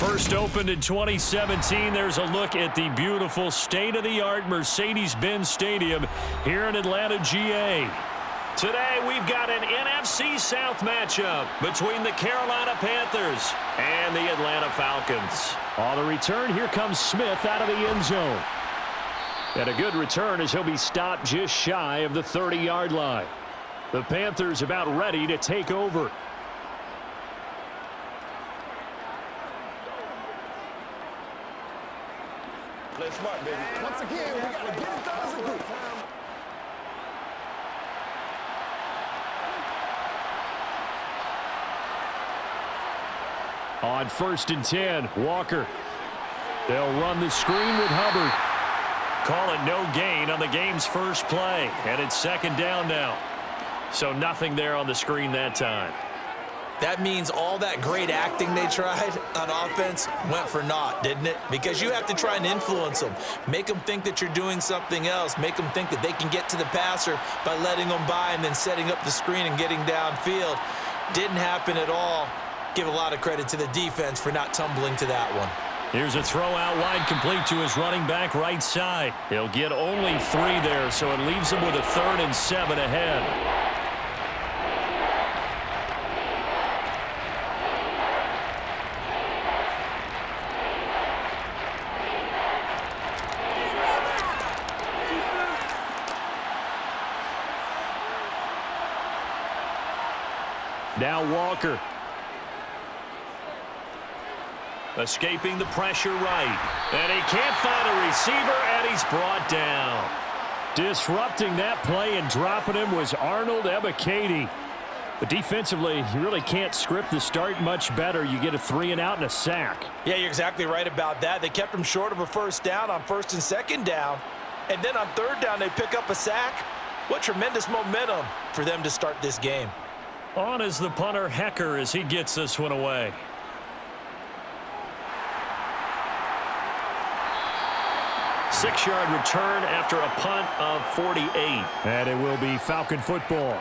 First opened in 2017, there's a look at the beautiful state-of-the-art Mercedes-Benz Stadium here in Atlanta, GA. Today, we've got an NFC South matchup between the Carolina Panthers and the Atlanta Falcons. On the return, here comes Smith out of the end zone. And a good return as he'll be stopped just shy of the 30-yard line. The Panthers about ready to take over. Play smart, baby. Once again, we got to get it done as a group. On 1st and 10, Walker. They'll run the screen with Hubbard. Call it no gain on the game's first play. And it's 2nd down now. So nothing there on the screen that time. That means all that great acting they tried on offense went for naught, didn't it? Because you have to try and influence them. Make them think that you're doing something else. Make them think that they can get to the passer by letting them by and then setting up the screen and getting downfield. Didn't happen at all. Give a lot of credit to the defense for not tumbling to that one. Here's a throw out wide, complete to his running back right side. He'll get only 3 there, so it leaves him with a 3rd and 7 ahead. Now Walker. Escaping the pressure right. And he can't find a receiver, and he's brought down. Disrupting that play and dropping him was Arnold Ebiketie. But defensively, you really can't script the start much better. You get a 3 and out and a sack. Yeah, you're exactly right about that. They kept him short of a 1st down on 1st and 2nd down. And then on 3rd down, they pick up a sack. What tremendous momentum for them to start this game. On is the punter, Hecker, as he gets this one away. Six-yard return after a punt of 48. And it will be Falcon football.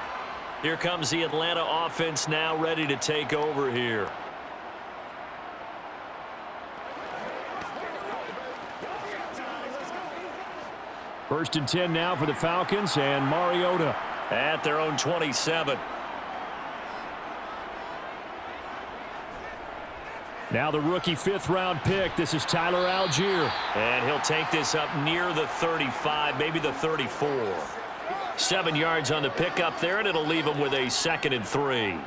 Here comes the Atlanta offense now ready to take over here. First and 10 now for the Falcons, and Mariota at their own 27. Now the rookie 5th-round pick. This is Tyler Allgeier. And he'll take this up near the 35, maybe the 34. 7 yards on the pickup there, and it'll leave him with a 2nd and 3. Well,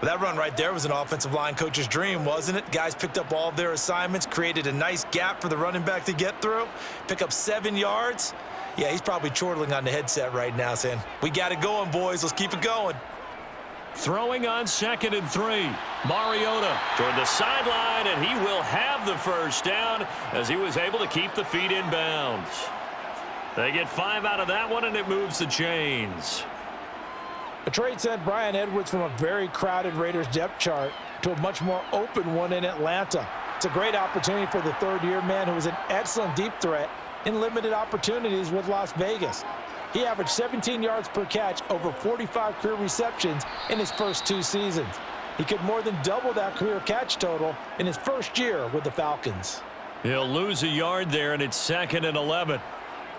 that run right there was an offensive line coach's dream, wasn't it? Guys picked up all of their assignments, created a nice gap for the running back to get through, pick up 7 yards. Yeah, he's probably chortling on the headset right now saying, we got it going, boys. Let's keep it going. Throwing on 2nd and 3. Mariota toward the sideline, and he will have the 1st down as he was able to keep the feet in bounds. They get 5 out of that one, and it moves the chains. The trade sent Brian Edwards from a very crowded Raiders depth chart to a much more open one in Atlanta. It's a great opportunity for the 3rd-year man who was an excellent deep threat in limited opportunities with Las Vegas. He averaged 17 yards per catch over 45 career receptions in his first 2 seasons. He could more than double that career catch total in his first year with the Falcons. He'll lose a yard there, and it's 2nd and 11.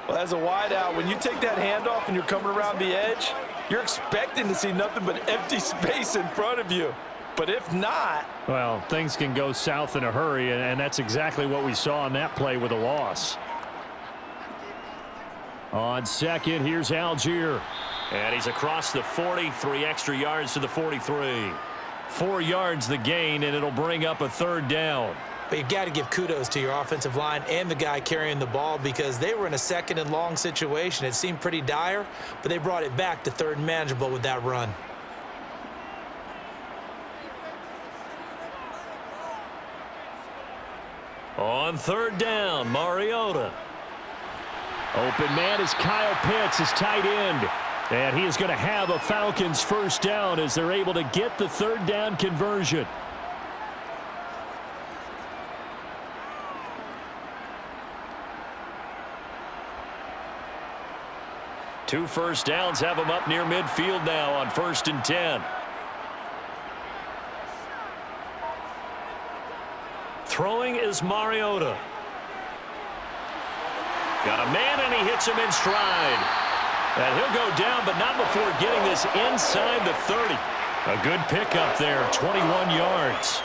Well, as a wideout, when you take that handoff and you're coming around the edge, you're expecting to see nothing but empty space in front of you. But if not... well, things can go south in a hurry, and that's exactly what we saw on that play with a loss. On 2nd, here's Allgeier. And he's across the 40, 3 extra yards to the 43. 4 yards the gain, and it'll bring up a 3rd down. But you've got to give kudos to your offensive line and the guy carrying the ball because they were in a 2nd and long situation. It seemed pretty dire, but they brought it back to 3rd and manageable with that run. On 3rd down, Mariota. Open man is Kyle Pitts, his tight end. And he is going to have a Falcons 1st down as they're able to get the 3rd down conversion. Two 1st downs have him up near midfield now on 1st and 10. Throwing is Mariota. Got a man, and he hits him in stride. And he'll go down, but not before getting this inside the 30. A good pickup there, 21 yards.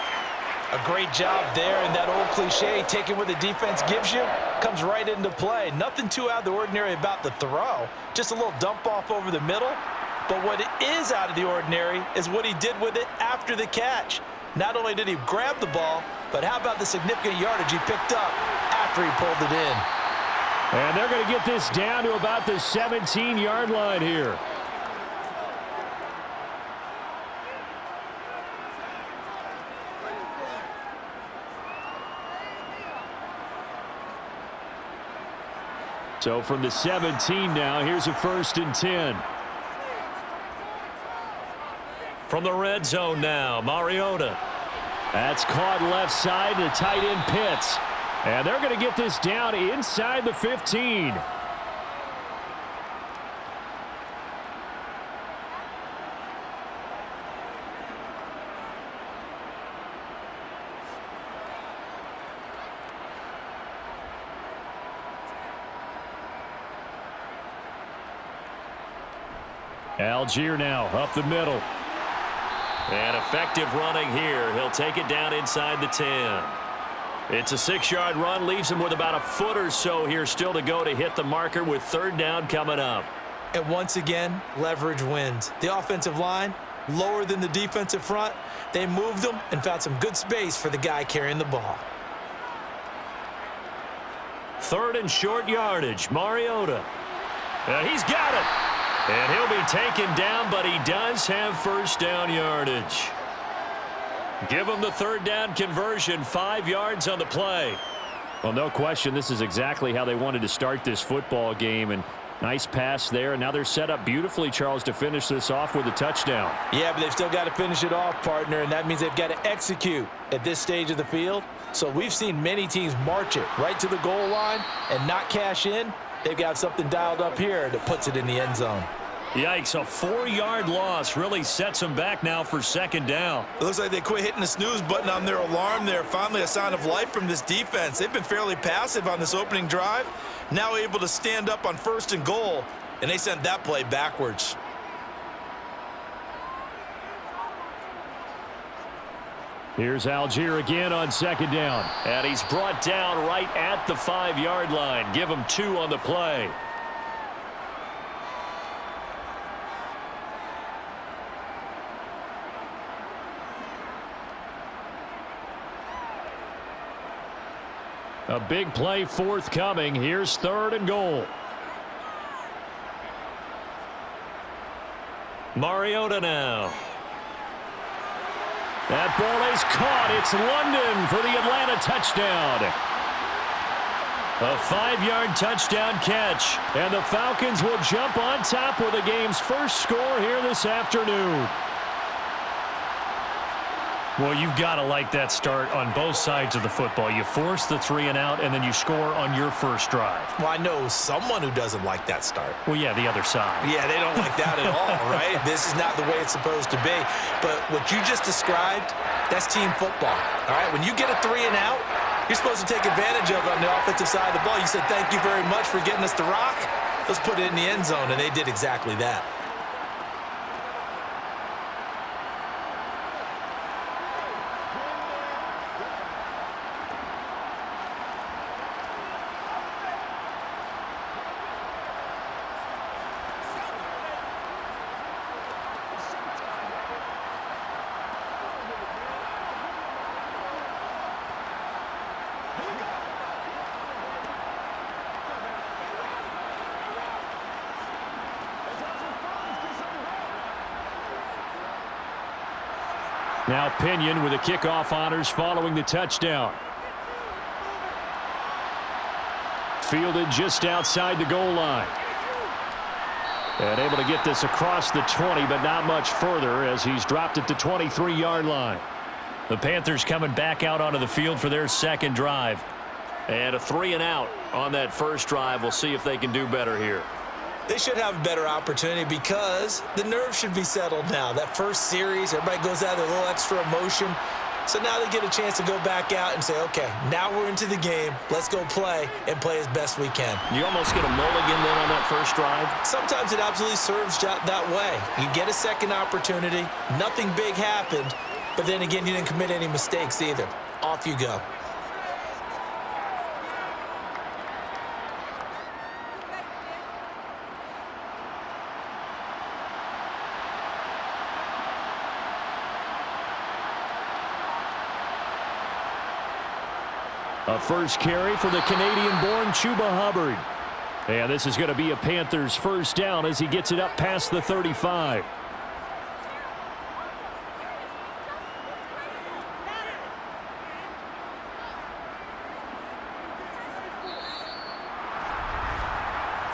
A great job there, and that old cliche, taking what the defense gives you, comes right into play. Nothing too out of the ordinary about the throw. Just a little dump off over the middle. But what is out of the ordinary is what he did with it after the catch. Not only did he grab the ball, but how about the significant yardage he picked up after he pulled it in? And they're going to get this down to about the 17-yard line here. So from the 17 now, here's a 1st and 10. From the red zone now, Mariota. That's caught left side, the tight end Pitts. And they're going to get this down inside the 15. Allgeier now up the middle. And effective running here. He'll take it down inside the 10. It's a 6-yard run. Leaves him with about a foot or so here still to go to hit the marker with 3rd down coming up. And once again, leverage wins. The offensive line, lower than the defensive front. They moved them and found some good space for the guy carrying the ball. 3rd and short yardage. Mariota. He's got it. And he'll be taken down, but he does have 1st down yardage. Give him the 3rd down conversion, 5 yards on the play. Well, no question, this is exactly how they wanted to start this football game. And nice pass there. And now they're set up beautifully, Charles, to finish this off with a touchdown. Yeah, but they've still got to finish it off, partner, and that means they've got to execute at this stage of the field. So we've seen many teams march it right to the goal line and not cash in. They've got something dialed up here that puts it in the end zone. Yikes, a 4-yard loss really sets them back now for 2nd down. It looks like they quit hitting the snooze button on their alarm there. Finally a sign of life from this defense. They've been fairly passive on this opening drive. Now able to stand up on 1st and goal, and they sent that play backwards. Here's Allgeier again on 2nd down. And he's brought down right at the 5-yard line. Give him 2 on the play. A big play forthcoming. Here's 3rd and goal. Mariota now. That ball is caught. It's London for the Atlanta touchdown. A 5-yard touchdown catch. And the Falcons will jump on top with the game's first score here this afternoon. Well, you've got to like that start on both sides of the football. You force the 3 and out, and then you score on your first drive. Well, I know someone who doesn't like that start. Well, yeah, the other side. Yeah, they don't like that at all, right? This is not the way it's supposed to be. But what you just described, that's team football, all right? When you get a 3 and out, you're supposed to take advantage of it on the offensive side of the ball. You said, thank you very much for getting us the rock. Let's put it in the end zone, and they did exactly that. Now Pinion with the kickoff honors following the touchdown. Fielded just outside the goal line. And able to get this across the 20, but not much further as he's dropped at the 23-yard line. The Panthers coming back out onto the field for their 2nd drive. And a 3 and out on that first drive. We'll see if they can do better here. They should have a better opportunity because the nerves should be settled now. That first series, everybody goes out with a little extra emotion. So now they get a chance to go back out and say, okay, now we're into the game. Let's go play and play as best we can. You almost get a mulligan then on that first drive? Sometimes it absolutely serves that way. You get a second opportunity. Nothing big happened. But then again, you didn't commit any mistakes either. Off you go. A first carry for the Canadian-born Chuba Hubbard. And this is going to be a Panthers first down as he gets it up past the 35.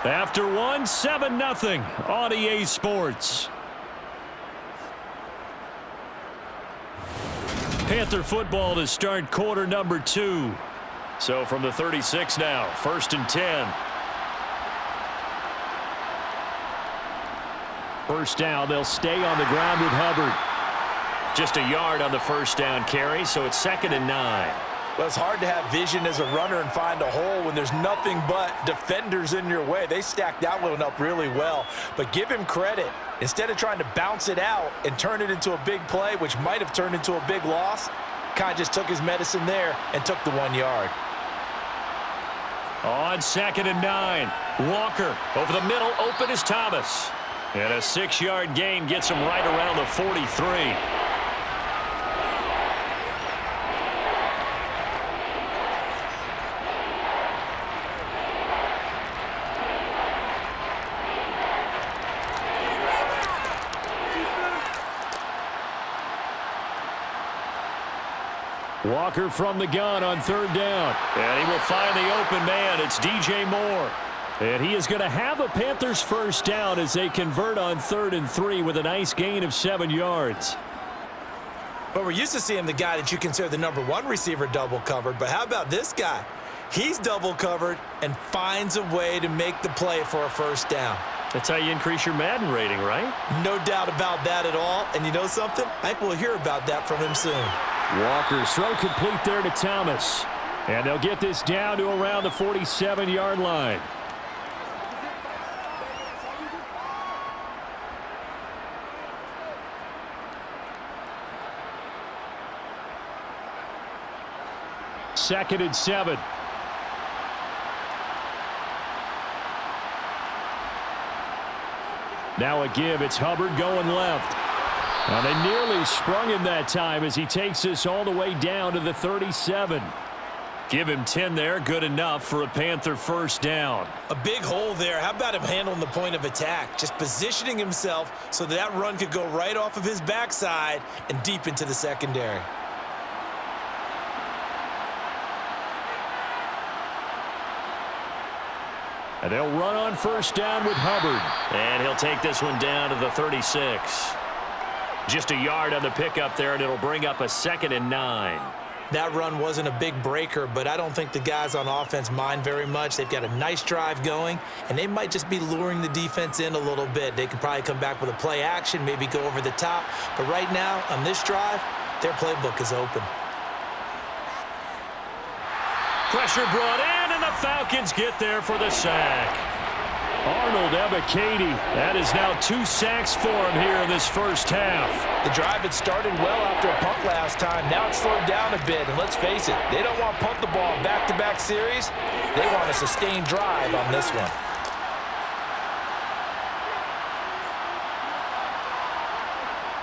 After one, 7-0 on EA Sports. Panther football to start quarter number 2. So from the 36 now, 1st and 10. First down, they'll stay on the ground with Hubbard. Just a yard on the first down carry, so it's 2nd and 9. Well, it's hard to have vision as a runner and find a hole when there's nothing but defenders in your way. They stacked that one up really well. But give him credit. Instead of trying to bounce it out and turn it into a big play, which might have turned into a big loss, kind of just took his medicine there and took the 1 yard. On 2nd and 9, Walker over the middle, open is Thomas. And a 6-yard gain gets him right around the 43. Walker from the gun on 3rd down. And he will find the open man. It's DJ Moore. And he is going to have a Panthers first down as they convert on 3rd and 3 with a nice gain of 7 yards. But we're used to seeing the guy that you consider the number 1 receiver double covered. But how about this guy? He's double covered and finds a way to make the play for a first down. That's how you increase your Madden rating, right? No doubt about that at all. And you know something? I think we'll hear about that from him soon. Walker's throw complete there to Thomas. And they'll get this down to around the 47-yard line. Second and 7. Now a give. It's Hubbard going left. Now they nearly sprung him that time as he takes this all the way down to the 37. Give him 10 there. Good enough for a Panther first down. A big hole there. How about him handling the point of attack? Just positioning himself so that run could go right off of his backside and deep into the secondary. And they'll run on first down with Hubbard. And he'll take this one down to the 36. Just a yard on the pickup there, and it'll bring up a 2nd and 9. That run wasn't a big breaker, but I don't think the guys on offense mind very much. They've got a nice drive going, and they might just be luring the defense in a little bit. They could probably come back with a play action, maybe go over the top. But right now, on this drive, their playbook is open. Pressure brought in, and the Falcons get there for the sack. Arnold Ebiketie. That is now 2 sacks for him here in this first half. The drive had started well after a punt last time. Now it's slowed down a bit, and let's face it, they don't want to punt the ball back-to-back series. They want a sustained drive on this one.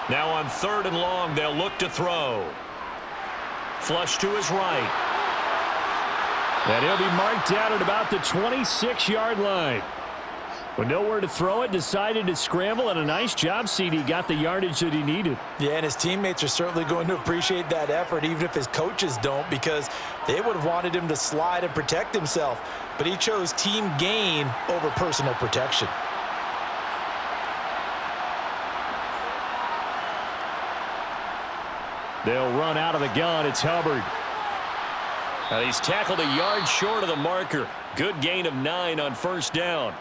Now on 3rd and long, they'll look to throw. Flush to his right. And he'll be marked out at about the 26-yard line. With nowhere to throw it, decided to scramble, and a nice job, CD. Got the yardage that he needed. Yeah, and his teammates are certainly going to appreciate that effort, even if his coaches don't, because they would have wanted him to slide and protect himself. But he chose team gain over personal protection. They'll run out of the gun. It's Hubbard. And he's tackled a yard short of the marker. Good gain of 9 on first down.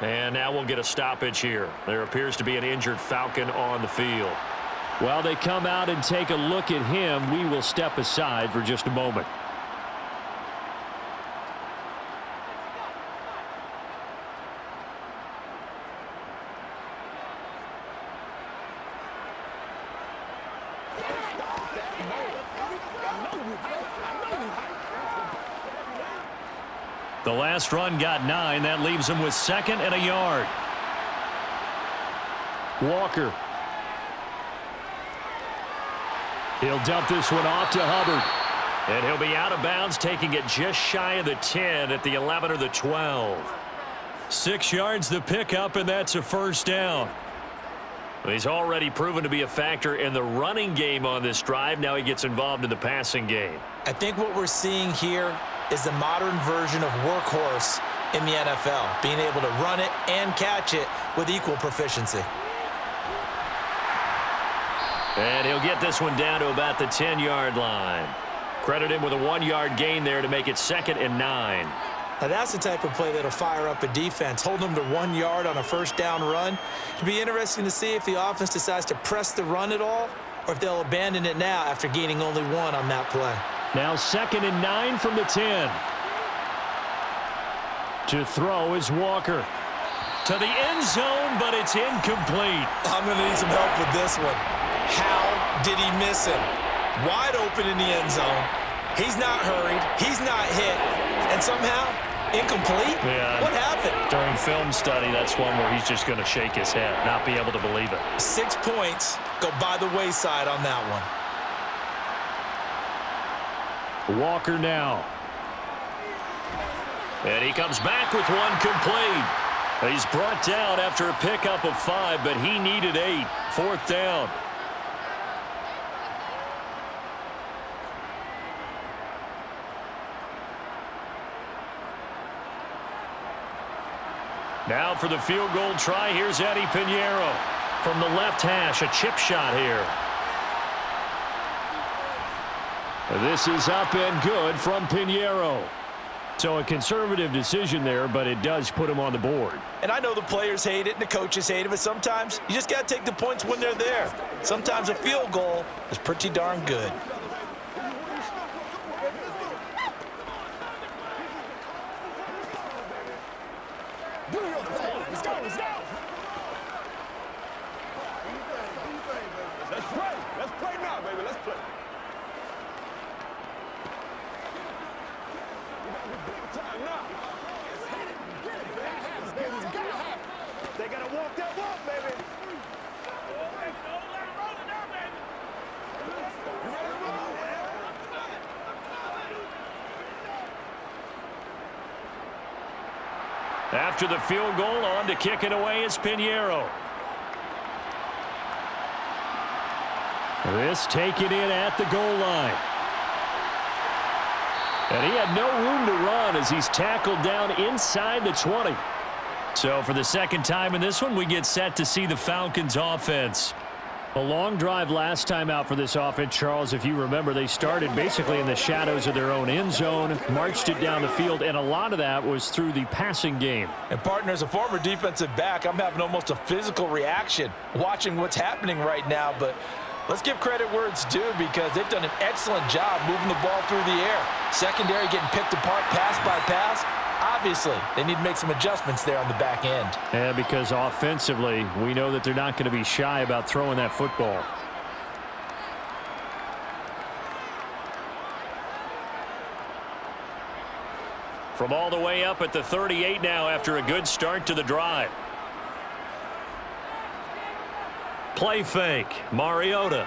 And now we'll get a stoppage here. There appears to be an injured Falcon on the field. While they come out and take a look at him, we will step aside for just a moment. The last run got 9. That leaves him with 2nd and a yard. Walker. He'll dump this one off to Hubbard. And he'll be out of bounds, taking it just shy of the 10 at the 11 or the 12. 6 yards the pickup, and that's a first down. He's already proven to be a factor in the running game on this drive. Now he gets involved in the passing game. I think what we're seeing here is the modern version of workhorse in the NFL, being able to run it and catch it with equal proficiency. And he'll get this one down to about the 10-yard line. Credit him with a 1-yard gain there to make it 2nd and 9. Now that's the type of play that'll fire up a defense, holding them to 1 yard on a first down run. It'll be interesting to see if the offense decides to press the run at all, or if they'll abandon it now after gaining only 1 on that play. Now 2nd and 9 from the 10. To throw is Walker. To the end zone, but it's incomplete. I'm going to need some help with this one. How did he miss him? Wide open in the end zone. He's not hurried. He's not hit. And somehow, incomplete? Yeah. What happened? During film study, that's one where he's just going to shake his head, not be able to believe it. 6 points go by the wayside on that one. Walker now. And he comes back with one complete. He's brought down after a pickup of 5, but he needed 8. 4th down. Now for the field goal try, here's Eddie Pinheiro. From the left hash, a chip shot here. This is up and good from Pinheiro. So a conservative decision there, but it does put him on the board. And I know the players hate it and the coaches hate it, but sometimes you just got to take the points when they're there. Sometimes a field goal is pretty darn good. After the field goal, on to kick it away is Pinheiro. This taken in at the goal line. And he had no room to run as he's tackled down inside the 20. So for the second time in this one, we get set to see the Falcons offense. A long drive last time out for this offense, Charles. If you remember, they started basically in the shadows of their own end zone, marched it down the field, and a lot of that was through the passing game. And, partner, as a former defensive back, I'm having almost a physical reaction watching what's happening right now. But let's give credit where it's due, because they've done an excellent job moving the ball through the air. Secondary getting picked apart pass by pass. Obviously, they need to make some adjustments there on the back end. Yeah, because offensively, we know that they're not going to be shy about throwing that football. From all the way up at the 38 now after a good start to the drive. Play fake, Mariota.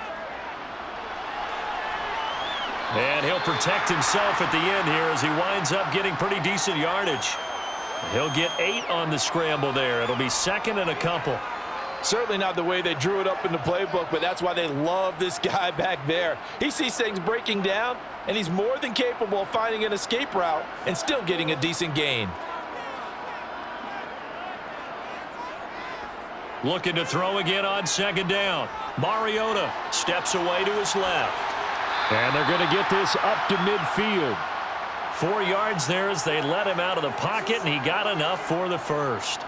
And he'll protect himself at the end here as he winds up getting pretty decent yardage. He'll get 8 on the scramble there. It'll be 2nd and a couple. Certainly not the way they drew it up in the playbook, but that's why they love this guy back there. He sees things breaking down, and he's more than capable of finding an escape route and still getting a decent gain. Looking to throw again on 2nd down. Mariota steps away to his left. And they're going to get this up to midfield. 4 yards there as they let him out of the pocket, and he got enough for the first.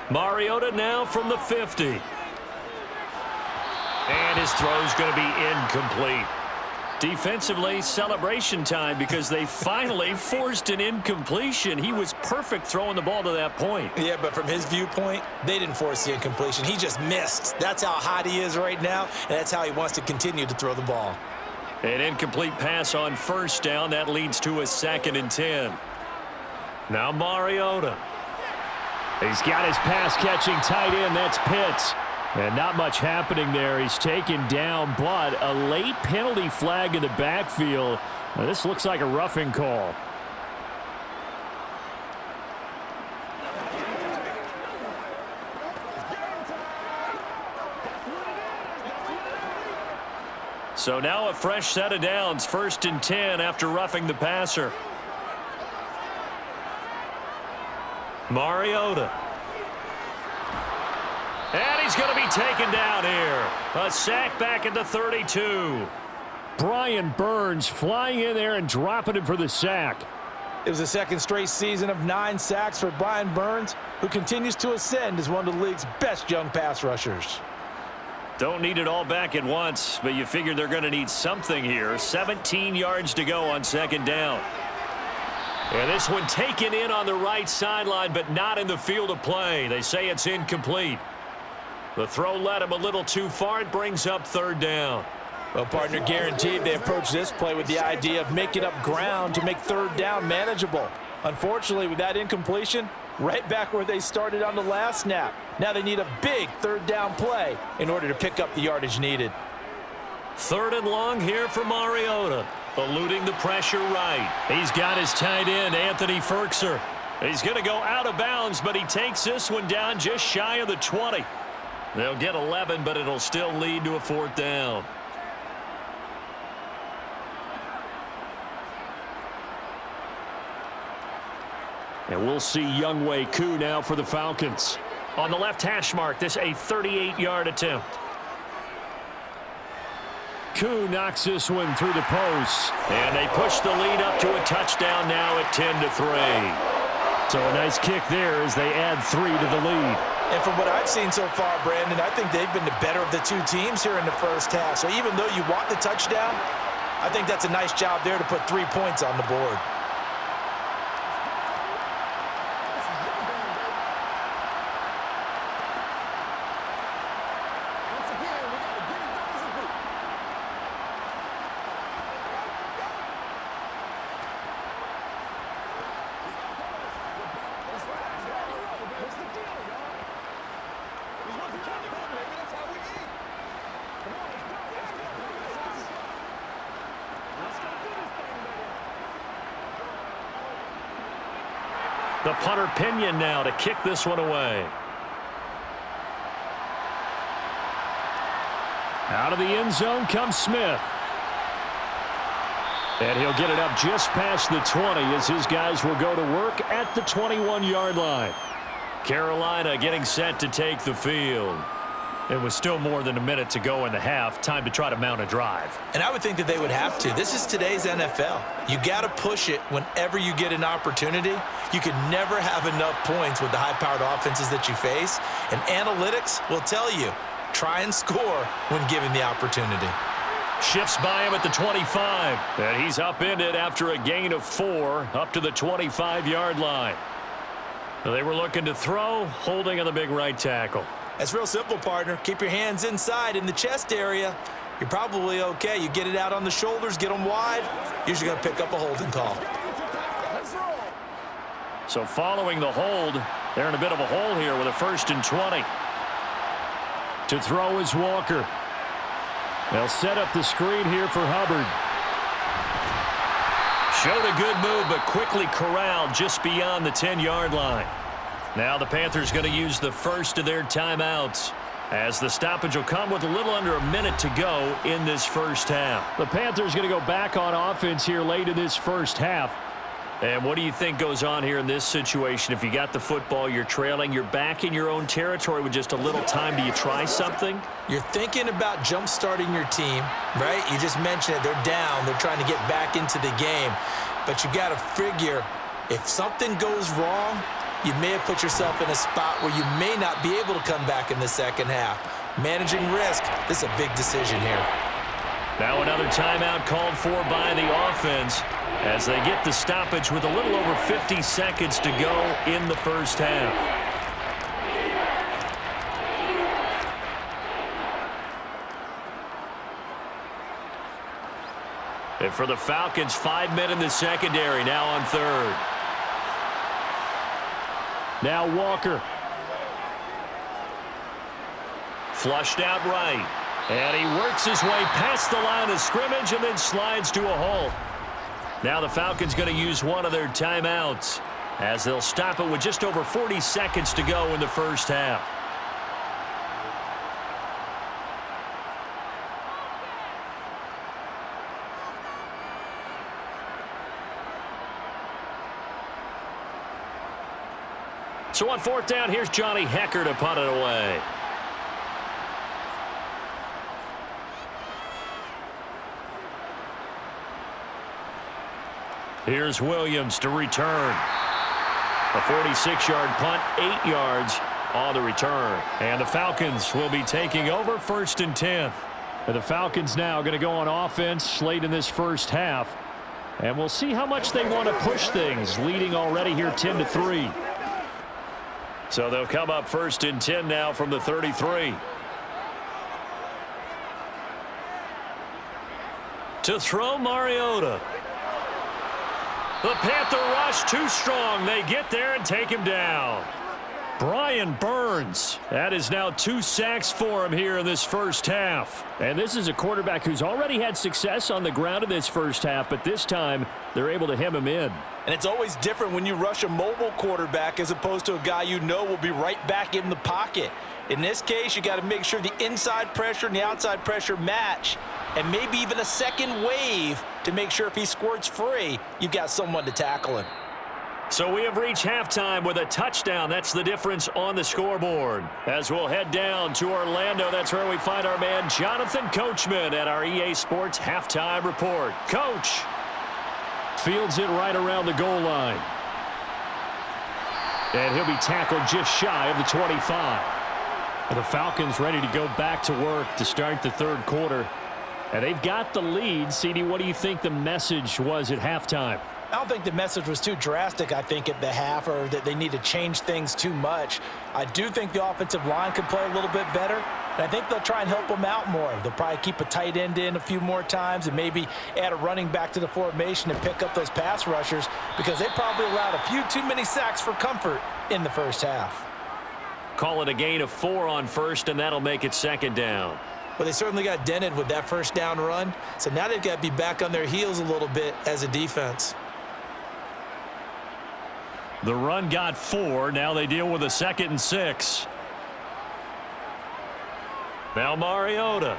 Mariota now from the 50. And his throw's going to be incomplete. Defensively, celebration time because they finally forced an incompletion. He was perfect throwing the ball to that point. Yeah, but from his viewpoint, they didn't force the incompletion. He just missed. That's how hot he is right now, and that's how he wants to continue to throw the ball. An incomplete pass on first down. That leads to a 2nd and 10. Now Mariota. He's got his pass-catching tight end. That's Pitts. And not much happening there. He's taken down, but a late penalty flag in the backfield. Now, this looks like a roughing call. So now a fresh set of downs. 1st and 10 after roughing the passer. Mariota. And he's going to be taken down here. A sack back at the 32. Brian Burns flying in there and dropping him for the sack. It was the 2nd straight season of 9 sacks for Brian Burns, who continues to ascend as one of the league's best young pass rushers. Don't need it all back at once, but you figure they're going to need something here. 17 yards to go on 2nd down. And this one taken in on the right sideline, but not in the field of play. They say it's incomplete. The throw led him a little too far. It brings up 3rd down. Well, partner, guaranteed they approach this play with the idea of making up ground to make 3rd down manageable. Unfortunately, with that incompletion, right back where they started on the last snap. Now they need a big 3rd down play in order to pick up the yardage needed. 3rd and long here for Mariota. Eluding the pressure right. He's got his tight end, Anthony Ferkser. He's going to go out of bounds, but he takes this one down just shy of the 20. They'll get 11, but it'll still lead to a 4th down. And we'll see Younghoe Koo now for the Falcons. On the left hash mark, this a 38-yard attempt. Koo knocks this one through the post. And they push the lead up to a touchdown now at 10-3. So a nice kick there as they add 3 to the lead. And from what I've seen so far, Brandon, I think they've been the better of the 2 teams here in the first half. So even though you want the touchdown, I think that's a nice job there to put 3 points on the board. The punter Pinion now to kick this one away. Out of the end zone comes Smith. And he'll get it up just past the 20 as his guys will go to work at the 21-yard line. Carolina getting set to take the field. It was still more than a minute to go in the half. Time to try to mount a drive. And I would think that they would have to. This is today's NFL. You got to push it whenever you get an opportunity. You can never have enough points with the high-powered offenses that you face. And analytics will tell you, try and score when given the opportunity. Shifts by him at the 25. And he's upended after a gain of 4 up to the 25-yard line. They were looking to throw, holding on the big right tackle. It's real simple, partner. Keep your hands inside in the chest area. You're probably okay. You get it out on the shoulders, get them wide. Usually going to pick up a holding call. So following the hold, they're in a bit of a hole here with a 1st and 20. To throw is Walker. They'll set up the screen here for Hubbard. Showed a good move, but quickly corralled just beyond the 10-yard line. Now the Panthers going to use the first of their timeouts as the stoppage will come with a little under a minute to go in this first half. The Panthers going to go back on offense here late in this first half. And what do you think goes on here in this situation? If you got the football, you're trailing, you're back in your own territory with just a little time. Do you try something? You're thinking about jump-starting your team, right? You just mentioned it. They're down. They're trying to get back into the game. But you got to figure, if something goes wrong, you may have put yourself in a spot where you may not be able to come back in the second half. Managing risk, this is a big decision here. Now another timeout called for by the offense as they get the stoppage with a little over 50 seconds to go in the first half. And for the Falcons, 5 men in the secondary, now on third. Now Walker. Flushed out right. And he works his way past the line of scrimmage and then slides to a halt. Now the Falcons going to use one of their timeouts as they'll stop it with just over 40 seconds to go in the first half. So on fourth down, here's Johnny Hecker to punt it away. Here's Williams to return. A 46-yard punt, 8 yards on the return. And the Falcons will be taking over first and 10. And the Falcons now going to go on offense late in this first half. And we'll see how much they want to push things, leading already here 10-3. So they'll come up first and 10 now from the 33. To throw, Mariota. The Panther rush too strong. They get there and take him down. Brian Burns. That is now 2 sacks for him here in this first half. And this is a quarterback who's already had success on the ground in this first half, but this time they're able to hem him in. And it's always different when you rush a mobile quarterback as opposed to a guy you know will be right back in the pocket. In this case, you got to make sure the inside pressure and the outside pressure match, and maybe even a second wave to make sure if he squirts free, you've got someone to tackle him. So we have reached halftime with a touchdown. That's the difference on the scoreboard. As we'll head down to Orlando, that's where we find our man Jonathan Coachman at our EA Sports Halftime Report. Coach. Fields it right around the goal line. And he'll be tackled just shy of the 25. And the Falcons ready to go back to work to start the third quarter. And they've got the lead. CD, what do you think the message was at halftime? I don't think the message was too drastic, I think, at the half, or that they need to change things too much. I do think the offensive line could play a little bit better, and I think they'll try and help them out more. They'll probably keep a tight end in a few more times and maybe add a running back to the formation and pick up those pass rushers, because they probably allowed a few too many sacks for comfort in the first half. Call it a gain of 4 on first, and that'll make it second down. Well, they certainly got dented with that first down run, so now they've got to be back on their heels a little bit as a defense. The run got 4. Now they deal with a 2nd and 6. Now Mariota.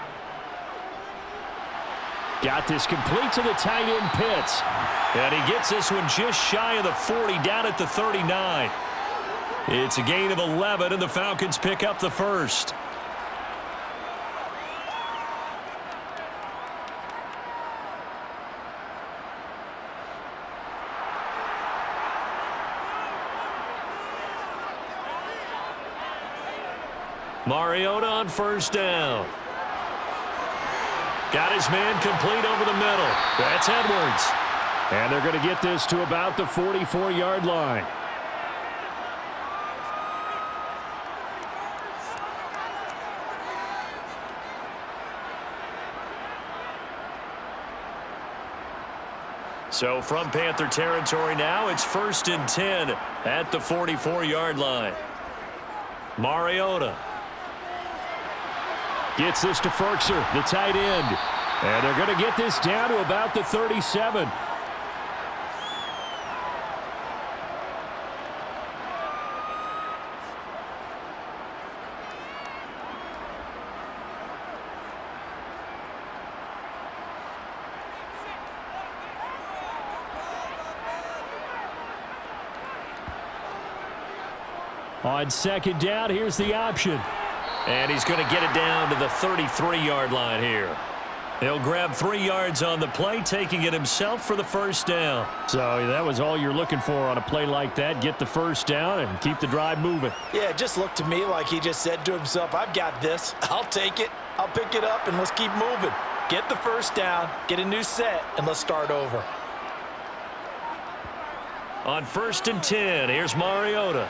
Got this complete to the tight end Pitts. And he gets this one just shy of the 40, down at the 39. It's a gain of 11, and the Falcons pick up the first. Mariota on first down. Got his man complete over the middle. That's Edwards. And they're going to get this to about the 44-yard line. So from Panther territory now, it's 1st and 10 at the 44-yard line. Mariota. Gets this to Ferkser, the tight end. And they're going to get this down to about the 37. On second down, here's the option. And he's going to get it down to the 33-yard line here. He'll grab 3 yards on the play, taking it himself for the first down. So that was all you're looking for on a play like that. Get the first down and keep the drive moving. Yeah, it just looked to me like he just said to himself, I've got this. I'll take it. I'll pick it up, and let's keep moving. Get the first down, get a new set, and let's start over. On 1st and 10, here's Mariota.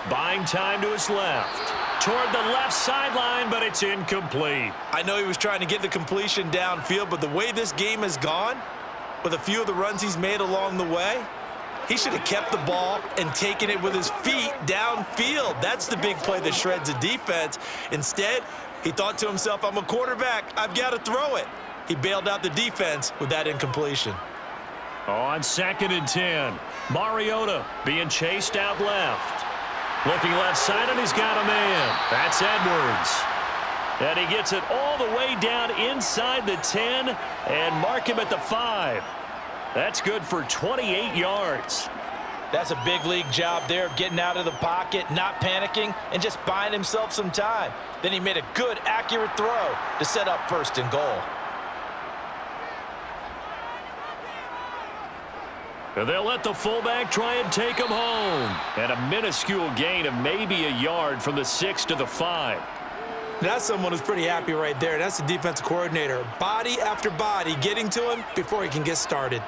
Buying time to his left. Toward the left sideline, but it's incomplete. I know he was trying to get the completion downfield, but the way this game has gone, with a few of the runs he's made along the way, he should have kept the ball and taken it with his feet downfield. That's the big play that shreds a defense. Instead, he thought to himself, I'm a quarterback. I've got to throw it. He bailed out the defense with that incompletion. On 2nd and 10, Mariota being chased out left. Looking left side, and he's got a man. That's Edwards. And he gets it all the way down inside the 10 and mark him at the 5. That's good for 28 yards. That's a big league job there of getting out of the pocket, not panicking, and just buying himself some time. Then he made a good, accurate throw to set up 1st and goal. And they'll let the fullback try and take him home. And a minuscule gain of maybe a yard from the 6 to the 5. That's someone who's pretty happy right there. That's the defensive coordinator. Body after body getting to him before he can get started.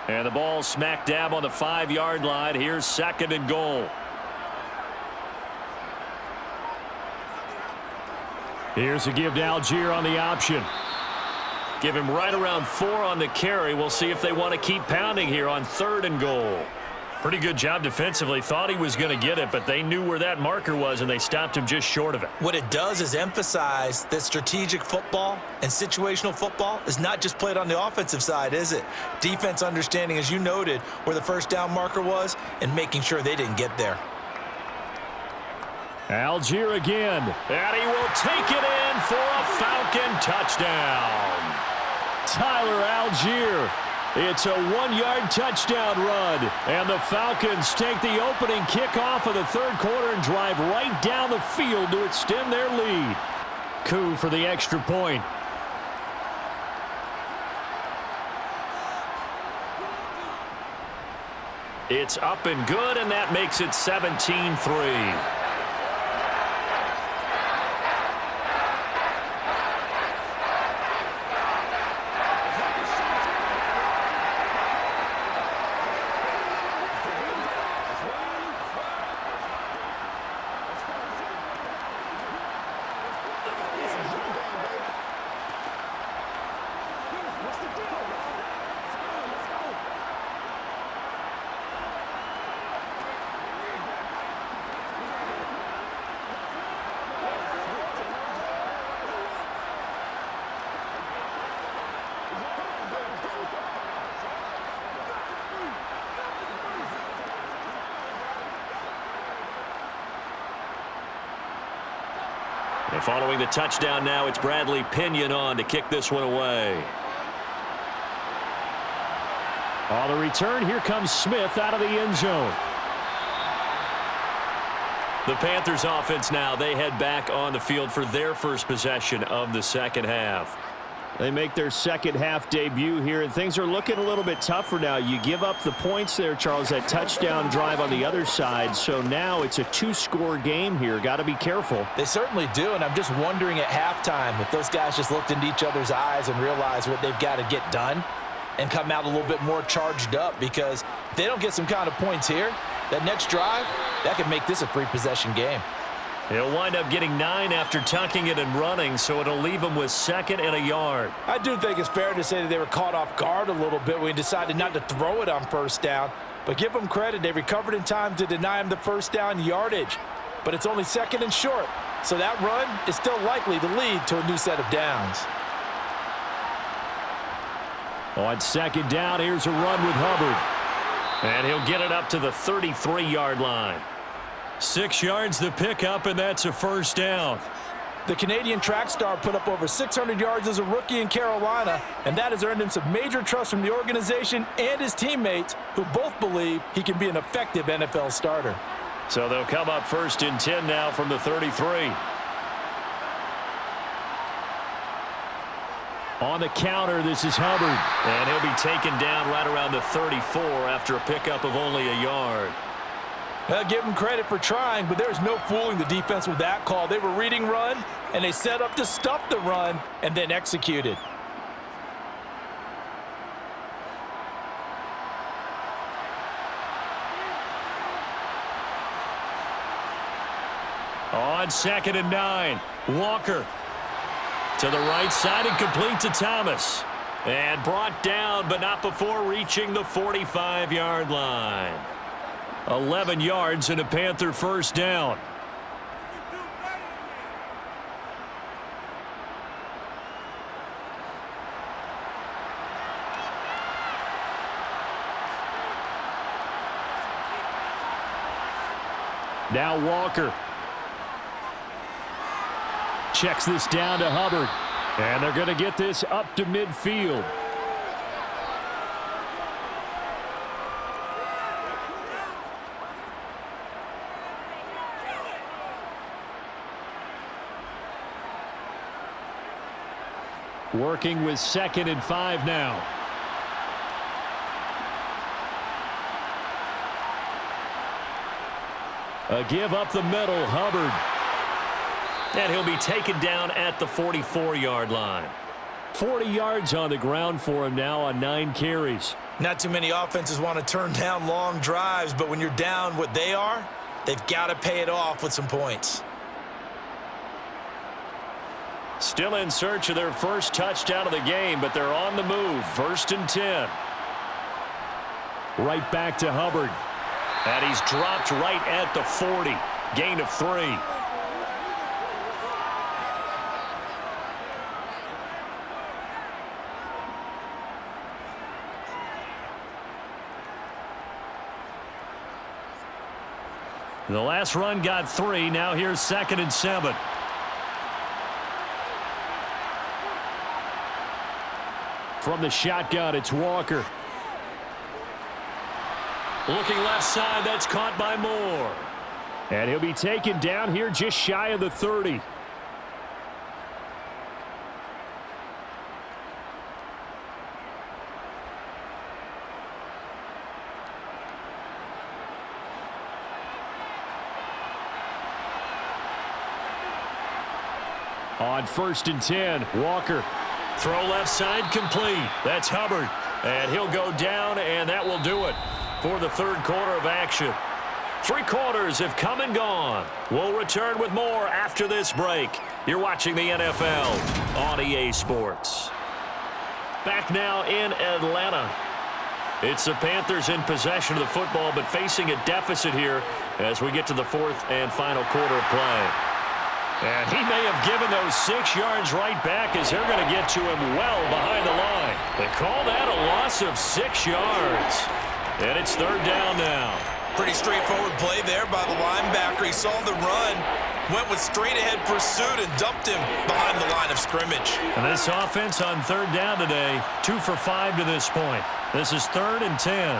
And the ball smack dab on the 5-yard line. Here's 2nd and goal. Here's a give to Allgeier on the option. Give him right around 4 on the carry. We'll see if they want to keep pounding here on 3rd and goal. Pretty good job defensively. Thought he was going to get it, but they knew where that marker was, and they stopped him just short of it. What it does is emphasize that strategic football and situational football is not just played on the offensive side, is it? Defense understanding, as you noted, where the first down marker was and making sure they didn't get there. Allgeier again, and he will take it in for a Falcon touchdown. Tyler Allgeier. It's a 1-yard touchdown run, and the Falcons take the opening kickoff of the 3rd quarter and drive right down the field to extend their lead. Coup for the extra point. It's up and good, and that makes it 17-3. And following the touchdown now, it's Bradley Pinion on to kick this one away. On the return, here comes Smith out of the end zone. The Panthers offense now, they head back on the field for their first possession of the second half. They make their second half debut here, and things are looking a little bit tougher now. You give up the points there, Charles, that touchdown drive on the other side. So now it's a 2-score game here. Got to be careful. They certainly do, and I'm just wondering at halftime if those guys just looked into each other's eyes and realized what they've got to get done and come out a little bit more charged up, because if they don't get some kind of points here, that next drive, that could make this a 3-possession game. He'll wind up getting 9 after tucking it and running, so it'll leave him with 2nd and a yard. I do think it's fair to say that they were caught off guard a little bit when he decided not to throw it on first down. But give them credit, they recovered in time to deny him the first down yardage. But it's only 2nd and short, so that run is still likely to lead to a new set of downs. On 2nd down, here's a run with Hubbard. And he'll get it up to the 33-yard line. 6 yards the pickup, and that's a first down. The Canadian track star put up over 600 yards as a rookie in Carolina, and that has earned him some major trust from the organization and his teammates, who both believe he can be an effective NFL starter. So they'll come up 1st and 10 now from the 33. On the counter, this is Hubbard. And he'll be taken down right around the 34 after a pickup of only a yard. Give him credit for trying, but there's no fooling the defense with that call. They were reading run, and they set up to stop the run, and then executed. On 2nd and 9, Walker to the right side and complete to Thomas. And brought down, but not before reaching the 45-yard line. 11 yards and a Panther first down. Now Walker. Checks this down to Hubbard. And they're going to get this up to midfield. Working with 2nd and 5 now. A give up the middle, Hubbard. And he'll be taken down at the 44-yard line. 40 yards on the ground for him now on 9 carries. Not too many offenses want to turn down long drives, but when you're down what they are, they've got to pay it off with some points. Still in search of their first touchdown of the game, but they're on the move. 1st and 10. Right back to Hubbard. And he's dropped right at the 40. Gain of 3. The last run got 3. Now here's 2nd and 7. From the shotgun, it's Walker. Looking left side, that's caught by Moore. And he'll be taken down here just shy of the 30. On 1st and 10, Walker. Throw left side complete. That's Hubbard. And he'll go down, and that will do it for the 3rd quarter of action. 3 quarters have come and gone. We'll return with more after this break. You're watching the NFL on EA Sports. Back now in Atlanta. It's the Panthers in possession of the football, but facing a deficit here as we get to the 4th and final quarter of play. And he may have given those 6 yards right back as they're going to get to him well behind the line. They call that a loss of 6 yards. And it's 3rd down now. Pretty straightforward play there by the linebacker. He saw the run, went with straight-ahead pursuit, and dumped him behind the line of scrimmage. And this offense on 3rd down today, 2 for 5 to this point. This is 3rd and 10.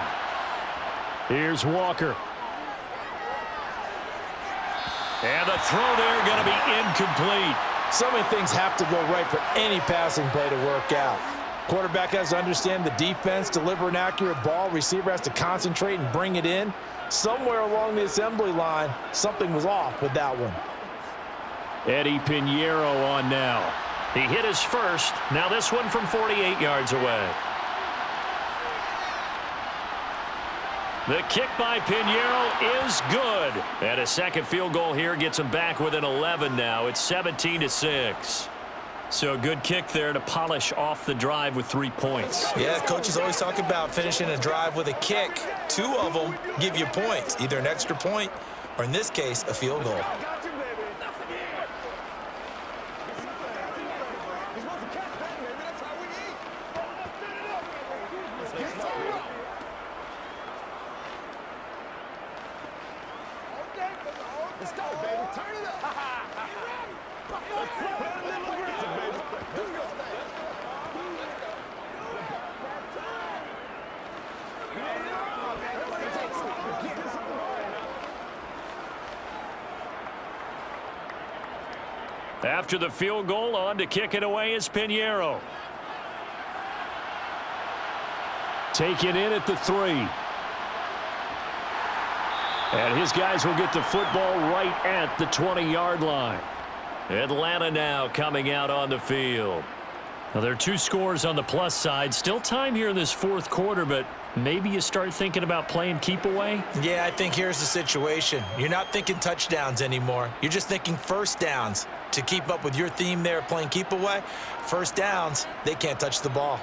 Here's Walker. And the throw there going to be incomplete. So many things have to go right for any passing play to work out. Quarterback has to understand the defense, deliver an accurate ball. Receiver has to concentrate and bring it in. Somewhere along the assembly line, something was off with that one. Eddie Pinheiro on now. He hit his first. Now this one from 48 yards away. The kick by Pinheiro is good. And a second field goal here gets him back within 11 now. It's 17-6. So a good kick there to polish off the drive with 3 points. Yeah, coaches always talk about finishing a drive with a kick. 2 of them give you points, either an extra point or, in this case, a field goal. After the field goal, on to kick it away is Pinheiro. Taken in at the 3. And his guys will get the football right at the 20-yard line. Atlanta now coming out on the field. Now, there are 2 scores on the plus side. Still time here in this fourth quarter, but maybe you start thinking about playing keep away? Yeah, I think here's the situation. You're not thinking touchdowns anymore. You're just thinking first downs. To keep up with your theme there, playing keep away, first downs, they can't touch the ball.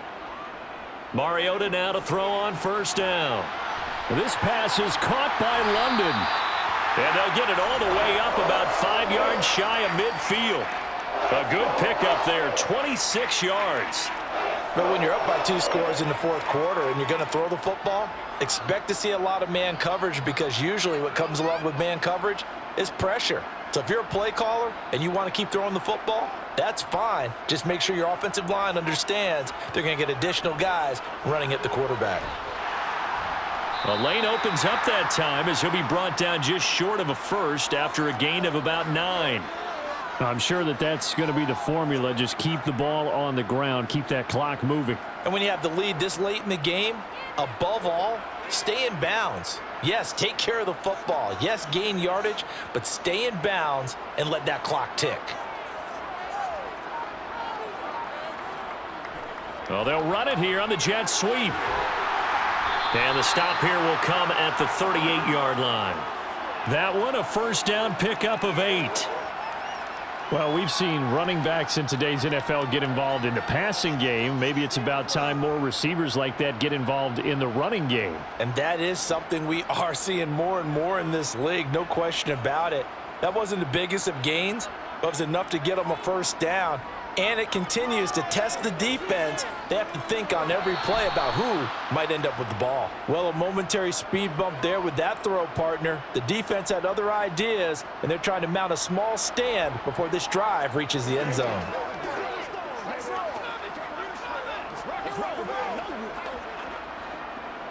Mariota now to throw on first down. This pass is caught by London. And they'll get it all the way up about 5 yards shy of midfield. A good pickup there, 26 yards. But when you're up by 2 scores in the fourth quarter and you're going to throw the football, expect to see a lot of man coverage, because usually what comes along with man coverage is pressure. So if you're a play caller and you want to keep throwing the football, that's fine. Just make sure your offensive line understands they're going to get additional guys running at the quarterback. The lane opens up that time as he'll be brought down just short of a first after a gain of about 9. I'm sure that's going to be the formula. Just keep the ball on the ground. Keep that clock moving. And when you have the lead this late in the game, above all, stay in bounds. Yes, take care of the football. Yes, gain yardage, but stay in bounds and let that clock tick. Well, they'll run it here on the jet sweep. And the stop here will come at the 38-yard line. That one, a first down pickup of 8. Well, we've seen running backs in today's NFL get involved in the passing game. Maybe it's about time more receivers like that get involved in the running game. And that is something we are seeing more and more in this league, no question about it. That wasn't the biggest of gains, but it was enough to get them a first down. And it continues to test the defense. They have to think on every play about who might end up with the ball. Well, a momentary speed bump there with that throw, partner. The defense had other ideas, and they're trying to mount a small stand before this drive reaches the end zone.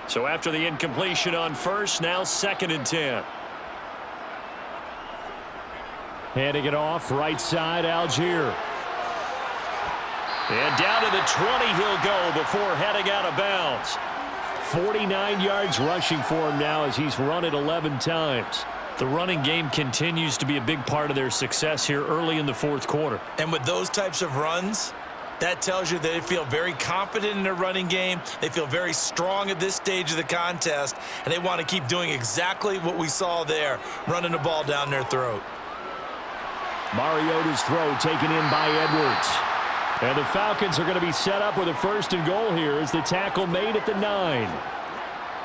So after the incompletion on first, now 2nd and 10. Handing it off, right side, Allgeier. And down to the 20 he'll go before heading out of bounds. 49 yards rushing for him now as he's run it 11 times. The running game continues to be a big part of their success here early in the fourth quarter. And with those types of runs, that tells you they feel very confident in their running game. They feel very strong at this stage of the contest, and they want to keep doing exactly what we saw there, running the ball down their throat. Mariota's throw taken in by Edwards. And the Falcons are going to be set up with a 1st and goal here as the tackle made at the 9.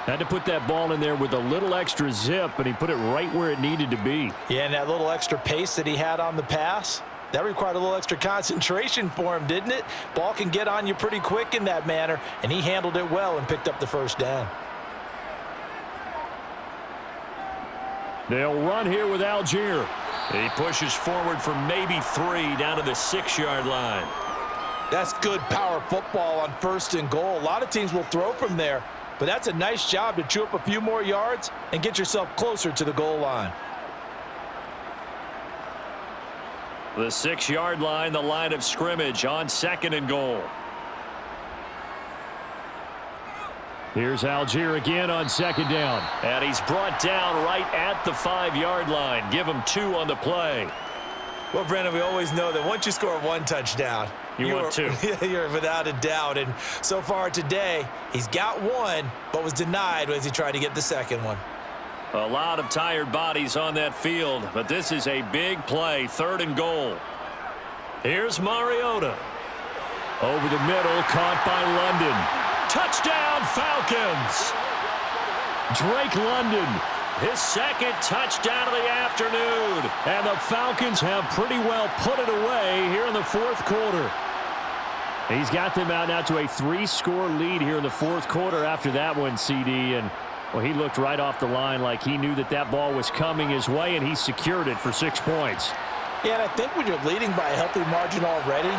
Had to put that ball in there with a little extra zip, and he put it right where it needed to be. Yeah, and that little extra pace that he had on the pass, that required a little extra concentration for him, didn't it? Ball can get on you pretty quick in that manner, and he handled it well and picked up the first down. They'll run here with Allgeier. He pushes forward for maybe 3 down to the 6-yard line. That's good power football on 1st and goal. A lot of teams will throw from there, but that's a nice job to chew up a few more yards and get yourself closer to the goal line. The 6-yard line, the line of scrimmage on 2nd and goal. Here's Allgeier again on 2nd down. And he's brought down right at the 5-yard line. Give him 2 on the play. Well, Brandon, we always know that once you score 1 touchdown, you want 2. You're without a doubt. And so far today, he's got 1, but was denied as he tried to get the 2nd one. A lot of tired bodies on that field, but this is a big play, 3rd and goal. Here's Mariota. Over the middle, caught by London. Touchdown, Falcons! Drake London, his 2nd touchdown of the afternoon. And the Falcons have pretty well put it away here in the fourth quarter. He's got them out now to a 3-score lead here in the fourth quarter after that one, CD. And, well, he looked right off the line like he knew that that ball was coming his way, and he secured it for 6 points. Yeah, and I think when you're leading by a healthy margin already,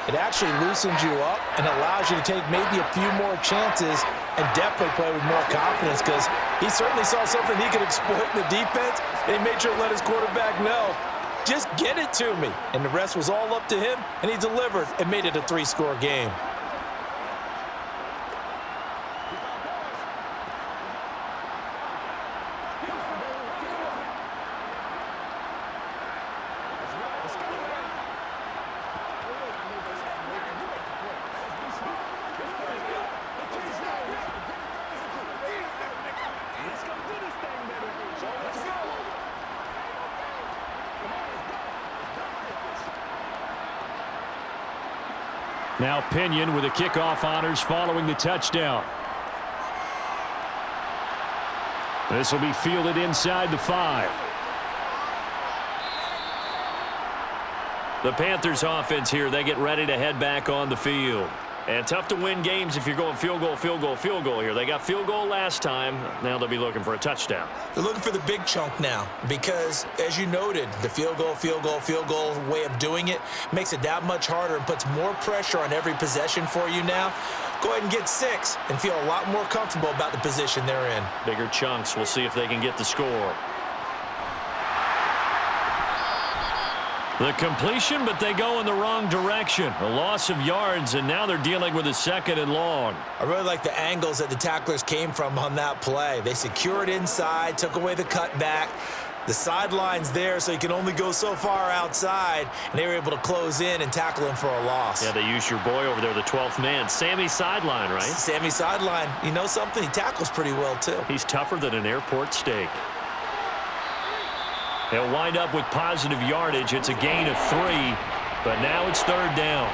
it actually loosens you up and allows you to take maybe a few more chances and definitely play with more confidence, because he certainly saw something he could exploit in the defense, and he made sure to let his quarterback know, just get it to me. And the rest was all up to him, and he delivered and made it a 3-score game. Now Pinion with the kickoff honors following the touchdown. This will be fielded inside the 5. The Panthers offense here, they get ready to head back on the field. And tough to win games if you're going field goal, field goal, field goal here. They got field goal last time. Now they'll be looking for a touchdown. They're looking for the big chunk now because, as you noted, the field goal way of doing it makes it that much harder and puts more pressure on every possession for you now. Go ahead and get 6 and feel a lot more comfortable about the position they're in. Bigger chunks. We'll see if they can get the score. The completion, but they go in the wrong direction. A loss of yards, and now they're dealing with a 2nd and long. I really like the angles that the tacklers came from on that play. They secured inside, took away the cutback. The sideline's there, so you can only go so far outside, and they were able to close in and tackle him for a loss. Yeah, they used your boy over there, the 12th man. Sammy Sideline, right? Sammy Sideline. You know something? He tackles pretty well, too. He's tougher than an airport steak. He'll wind up with positive yardage. It's a gain of 3, but now it's 3rd down.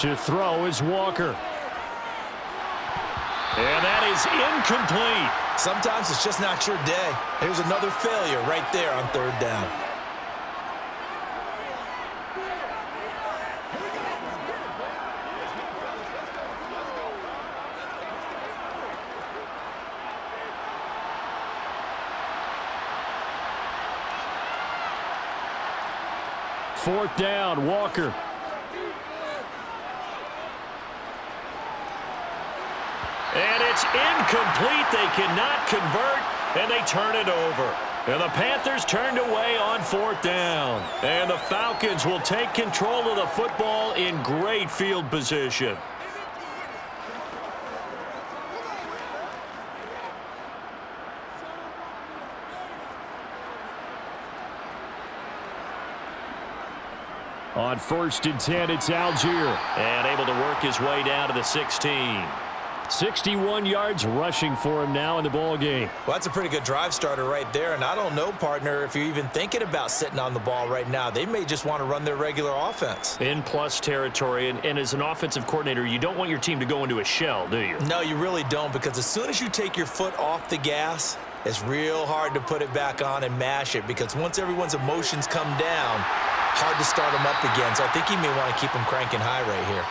To throw is Walker. And that is incomplete. Sometimes it's just not your day. Here's another failure right there on 3rd down. Fourth down, Walker. And it's incomplete. They cannot convert, and they turn it over. And the Panthers turned away on 4th down. And the Falcons will take control of the football in great field position. On 1st and 10, it's Allgeier. And able to work his way down to the 16. 61 yards rushing for him now in the ball game. Well, that's a pretty good drive starter right there. And I don't know, partner, if you're even thinking about sitting on the ball right now. They may just want to run their regular offense. In plus territory. And as an offensive coordinator, you don't want your team to go into a shell, do you? No, you really don't, because as soon as you take your foot off the gas, it's real hard to put it back on and mash it, because once everyone's emotions come down, hard to start them up again. So I think he may want to keep them cranking high right here.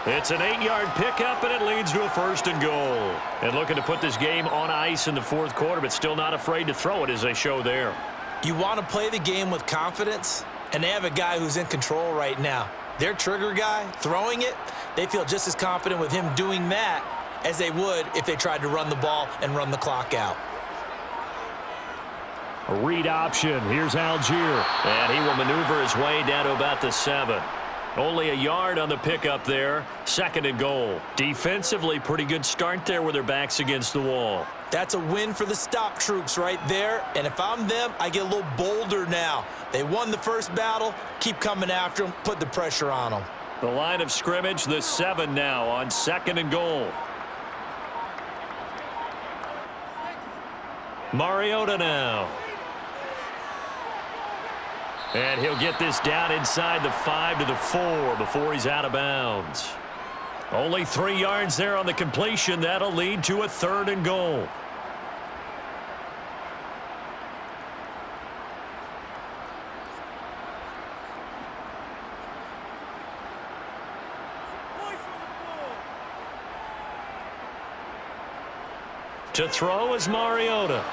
It's an 8-yard pickup, and it leads to a 1st and goal. And looking to put this game on ice in the 4th quarter, but still not afraid to throw it as they show there. You want to play the game with confidence, and they have a guy who's in control right now. Their trigger guy, throwing it, they feel just as confident with him doing that as they would if they tried to run the ball and run the clock out. A read option. Here's Allgeier. And he will maneuver his way down to about the 7. Only a yard on the pickup there. 2nd and goal. Defensively, pretty good start there with their backs against the wall. That's a win for the stop troops right there. And if I'm them, I get a little bolder now. They won the first battle. Keep coming after them. Put the pressure on them. The line of scrimmage, the 7 now on 2nd and goal. Mariota now. And he'll get this down inside the 5 to the 4 before he's out of bounds. Only 3 yards there on the completion. That'll lead to a 3rd and goal. To throw is Mariota.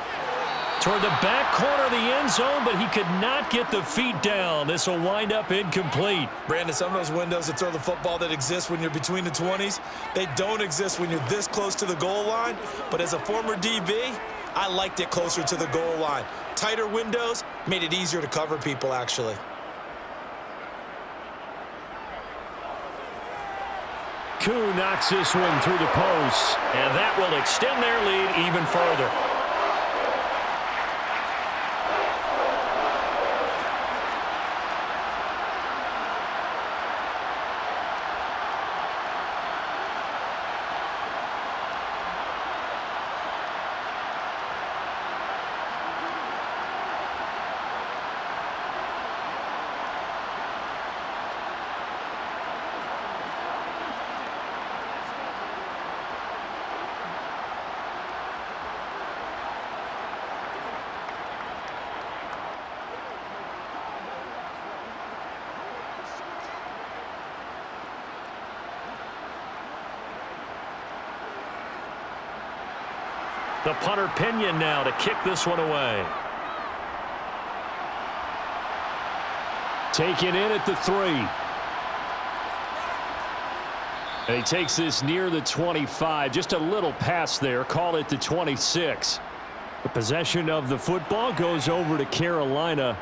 Toward the back corner of the end zone, but he could not get the feet down. This will wind up incomplete. Brandon, some of those windows to throw the football that exist when you're between the 20s, they don't exist when you're this close to the goal line. But as a former DB, I liked it closer to the goal line. Tighter windows made it easier to cover people, actually. Koo knocks this one through the post, and that will extend their lead even further. The punter Pinion now to kick this one away. Taken in at the 3. And he takes this near the 25. Just a little pass there. Call it the 26. The possession of the football goes over to Carolina.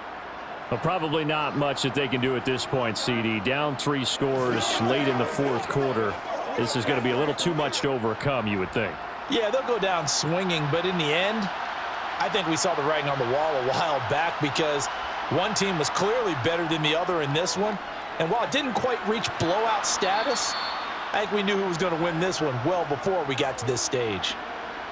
But probably not much that they can do at this point, CD. Down 3 scores late in the 4th quarter. This is going to be a little too much to overcome, you would think. Yeah, they'll go down swinging, but in the end, I think we saw the writing on the wall a while back because one team was clearly better than the other in this one. And while it didn't quite reach blowout status, I think we knew who was going to win this one well before we got to this stage.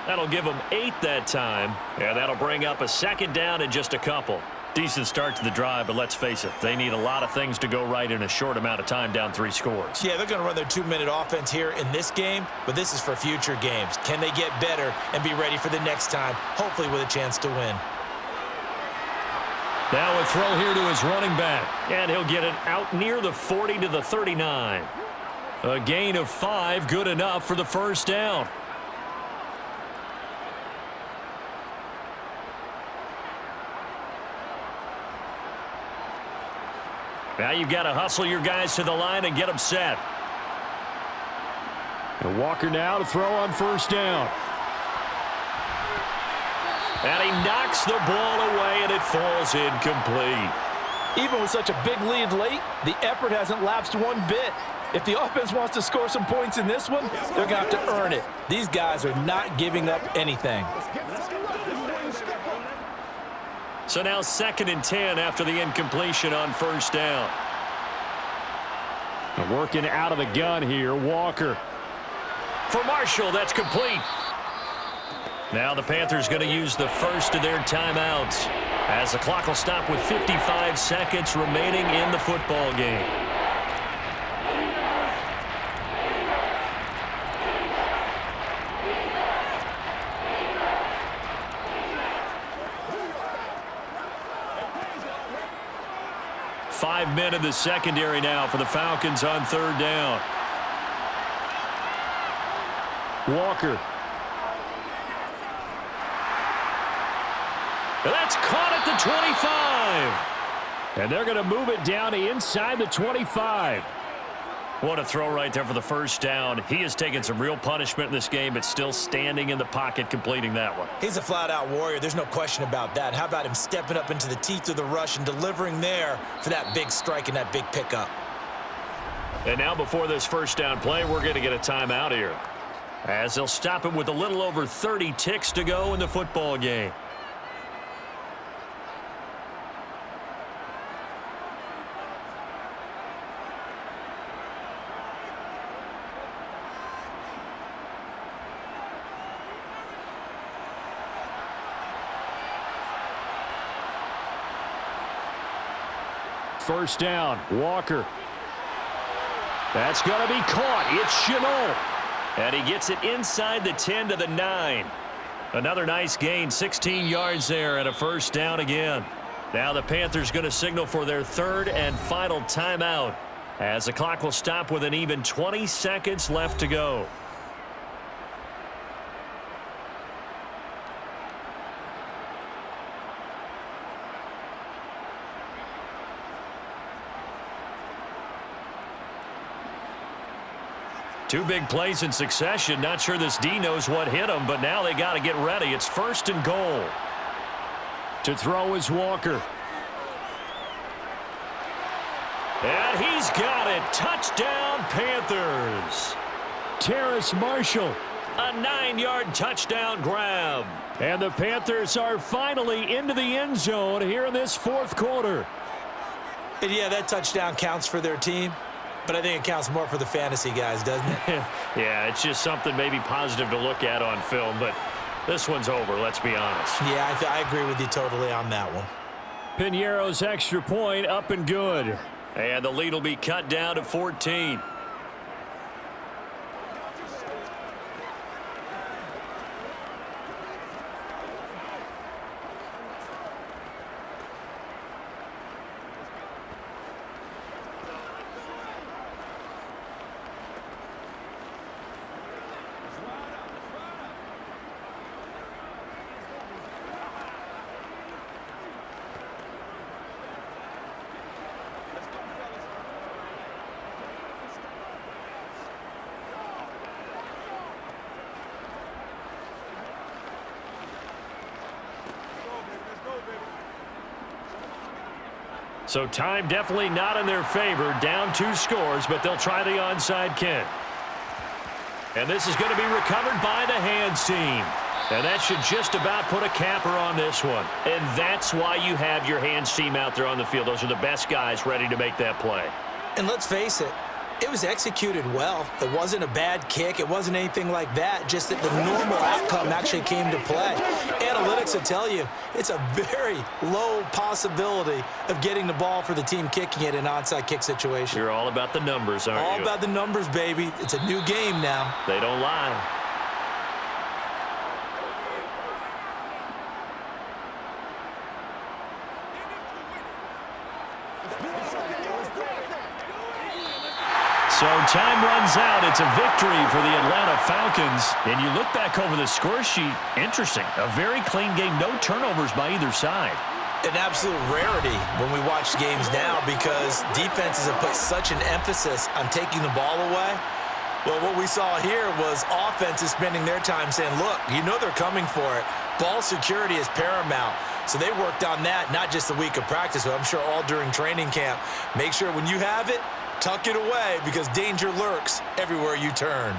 That'll give them 8 that time, and that'll bring up a 2nd down in just a couple. Decent start to the drive, but let's face it, they need a lot of things to go right in a short amount of time, down 3 scores. Yeah, they're going to run their 2-minute offense here in this game, but this is for future games. Can they get better and be ready for the next time, hopefully with a chance to win? Now a throw here to his running back, and he'll get it out near the 40 to the 39. A gain of 5, good enough for the 1st down. Now you've got to hustle your guys to the line and get them set. And Walker now to throw on 1st down. And he knocks the ball away, and it falls incomplete. Even with such a big lead late, the effort hasn't lapsed one bit. If the offense wants to score some points in this one, they're going to have to earn it. These guys are not giving up anything. So now 2nd and 10 after the incompletion on 1st down. And working out of the gun here, Walker. For Marshall, that's complete. Now the Panthers going to use the first of their timeouts as the clock will stop with 55 seconds remaining in the football game. Five men in the secondary now for the Falcons on 3rd down. Walker. That's caught at the 25. And they're going to move it down to inside the 25. What a throw right there for the 1st down. He has taken some real punishment in this game, but still standing in the pocket completing that one. He's a flat-out warrior. There's no question about that. How about him stepping up into the teeth of the rush and delivering there for that big strike and that big pickup? And now before this 1st down play, we're going to get a timeout here, as they'll stop it with a little over 30 ticks to go in the football game. First down, Walker. That's going to be caught. It's Chenault. And he gets it inside the 10 to the 9. Another nice gain, 16 yards there, and a 1st down again. Now the Panthers going to signal for their 3rd and final timeout, as the clock will stop with an even 20 seconds left to go. Two big plays in succession. Not sure this D knows what hit him, but now they got to get ready. It's 1st and goal. To throw is Walker. And he's got it. Touchdown, Panthers. Terrace Marshall. A 9-yard touchdown grab. And the Panthers are finally into the end zone here in this 4th quarter. And yeah, that touchdown counts for their team, but I think it counts more for the fantasy guys, doesn't it? Yeah, it's just something maybe positive to look at on film, but this one's over, let's be honest. Yeah, I agree with you totally on that one. Piñeiro's extra point up and good. And the lead will be cut down to 14. So time definitely not in their favor. Down 2 scores, but they'll try the onside kick. And this is going to be recovered by the hands team. And that should just about put a capper on this one. And that's why you have your hands team out there on the field. Those are the best guys ready to make that play. And let's face it, it was executed well. It wasn't a bad kick. It wasn't anything like that, just that the normal outcome actually came to play. Analytics will tell you it's a very low possibility of getting the ball for the team kicking it in an onside kick situation. You're all about the numbers, aren't you? All about the numbers, baby. It's a new game now. They don't lie. So time runs out. It's a victory for the Atlanta Falcons. And you look back over the score sheet, interesting. A very clean game, no turnovers by either side. An absolute rarity when we watch games now because defenses have put such an emphasis on taking the ball away. Well, what we saw here was offenses spending their time saying, look, you know they're coming for it. Ball security is paramount. So they worked on that, not just a week of practice, but I'm sure all during training camp. Make sure when you have it, tuck it away because danger lurks everywhere you turn.